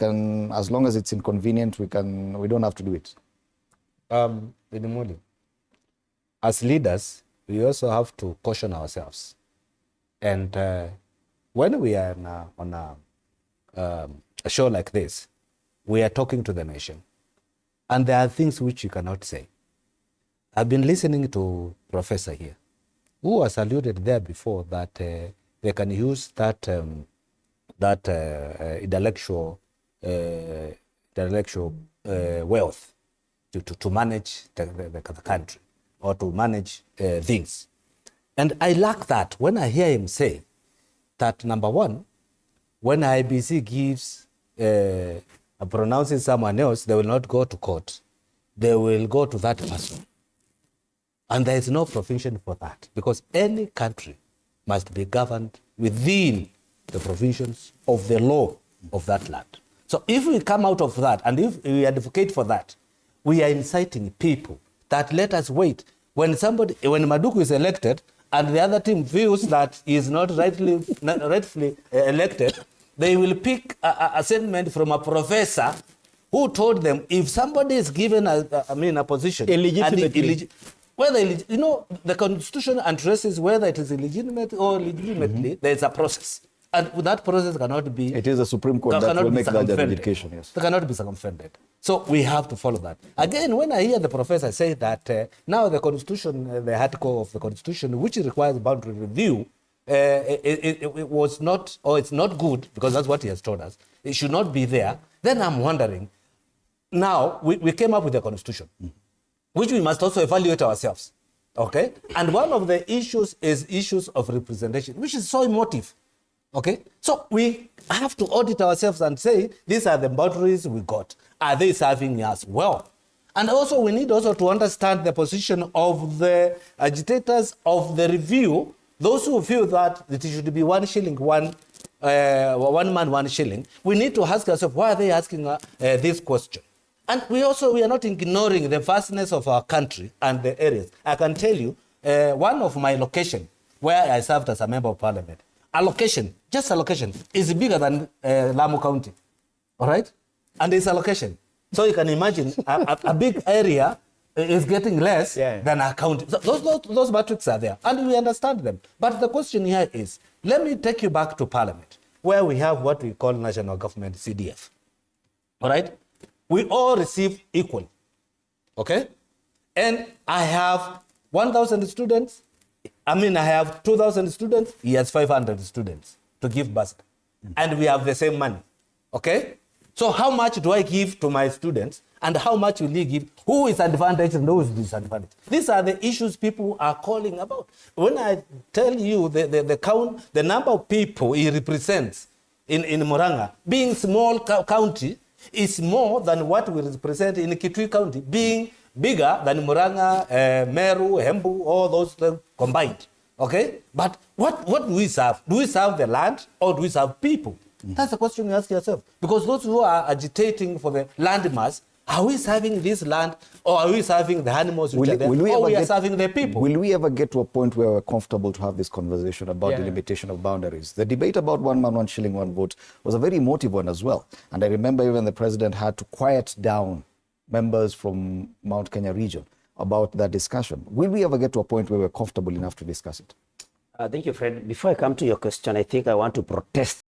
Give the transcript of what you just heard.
can, as long as it's inconvenient, we don't have to do it. As leaders, we also have to caution ourselves. And when we are on a show like this, we are talking to the nation. And there are things which you cannot say. I've been listening to Professor here, who has alluded there before that they can use that intellectual wealth to manage the country or to manage things. And I like that when I hear him say that, number one, when IBC gives pronounces someone else, they will not go to court. They will go to that person. And there is no provision for that, because any country must be governed within the provisions of the law of that land. So if we come out of that, and if we advocate for that, we are inciting people that let us wait. When Maduku is elected, and the other team feels that he is not rightfully elected, they will pick a statement from a professor who told them if somebody is given a position illegitimately, the Constitution addresses whether it is illegitimate or legitimately. There's a process, and that process cannot be. It is a Supreme Court that will make that adjudication. Yes, they cannot be circumvented. So we have to follow that. Again, when I hear the professor say that now the Constitution, the article of the Constitution, which requires boundary review, it was not, or it's not good, because that's what he has told us. It should not be there. Then I'm wondering. Now we came up with the Constitution, which we must also evaluate ourselves. Okay, and one of the issues is issues of representation, which is so emotive. Okay, so we have to audit ourselves and say, these are the boundaries we got. Are they serving us well? And also, we need also to understand the position of the agitators of the review, those who feel that it should be 1 shilling, one man, 1 shilling. We need to ask ourselves, why are they asking this question? And we are not ignoring the vastness of our country and the areas. I can tell you, one of my locations where I served as a member of parliament, just allocation, is bigger than Lamu County, all right? And it's allocation. So you can imagine a big area is getting less than a county. So those metrics are there, and we understand them. But the question here is, let me take you back to parliament, where we have what we call national government, CDF, all right? We all receive equally, okay? And I have 1,000 students. I have 2,000 students. He has 500 students to give bursary. And we have the same money, okay? So how much do I give to my students, and how much will he give? Who is advantaged and who is disadvantaged? These are the issues people are calling about. When I tell you the number of people he represents in Murang'a, being small county, is more than what we represent in Kitui County, being bigger than Murang'a, Meru, Hembu, all those combined. Okay? But what do we serve? Do we serve the land, or do we serve people? That's the question you ask yourself. Because those who are agitating for the land mass, are we serving this land, or are we serving the animals which are there, or we are serving the people? Will we ever get to a point where we're comfortable to have this conversation about the limitation of boundaries? The debate about 1 man, 1 shilling, 1 vote was a very emotive one as well. And I remember even the president had to quiet down members from Mount Kenya region about that discussion. Will we ever get to a point where we're comfortable enough to discuss it? Thank you, Fred. Before I come to your question, I think I want to protest